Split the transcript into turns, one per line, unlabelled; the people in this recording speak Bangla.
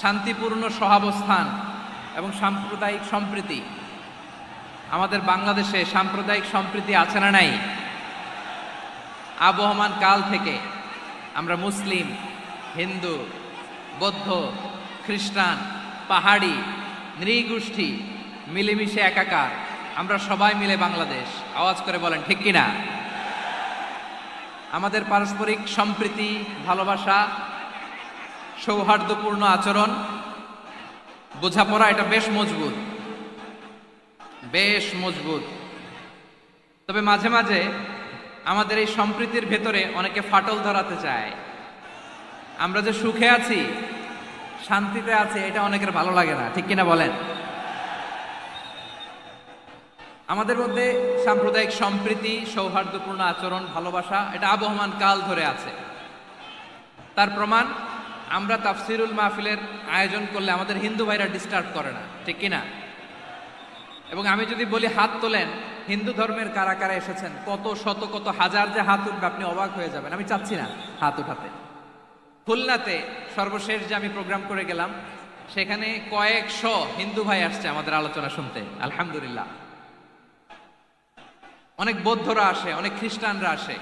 শান্তিপূর্ণ সহাবস্থান এবং সাম্প্রদায়িক সম্প্রীতি। আমাদের বাংলাদেশে সাম্প্রদায়িক সম্প্রীতি আছে না নাই? আবহমান কাল থেকে আমরা মুসলিম, হিন্দু, বৌদ্ধ, খ্রিস্টান, পাহাড়ি, নৃগোষ্ঠী মিলেমিশে একাকার, আমরা সবাই মিলে বাংলাদেশ। আওয়াজ করে বলেন ঠিক কিনা? আমাদের পারস্পরিক সম্প্রীতি, ভালোবাসা, সৌহার্দ্যপূর্ণ আচরণ, বোঝাপড়া এটা বেশ মজবুত। তবে মাঝে মাঝে আমাদের এই সম্প্রীতির ভেতরে অনেকে ফাটল ধরাতে চায়। আমরা যে সুখে আছি, শান্তিতে আছি, এটা অনেকের ভালো লাগে না, ঠিক কিনা বলেন? আমাদের মধ্যে সাম্প্রদায়িক সম্প্রীতি, সৌহার্দ্যপূর্ণ আচরণ, ভালোবাসা এটা আবহমান কাল ধরে আছে। তার প্রমাণ আমরা তাফসিরুল মাহফিলের আয়োজন করলে আমাদের হিন্দু ভাইরা ডিস্টার্ব করে না, ঠিক কিনা? এবং আমি যদি বলি হাত তোলেন, হিন্দু ধর্মের কারা কারা এসেছেন, কত শত কত হাজার যে হাত উঠবে, আপনি অবাক হয়ে যাবেন। আমি চাচ্ছি না হাত উঠাতে। খুলনাতে সর্বশেষ যে আমি প্রোগ্রাম করে গেলাম, সেখানে কয়েকশো হিন্দু ভাই আসছে আমাদের আলোচনা শুনতে, আলহামদুলিল্লাহ। অনেক বৌদ্ধরা আসে, অনেক খ্রিস্টানরা আসে।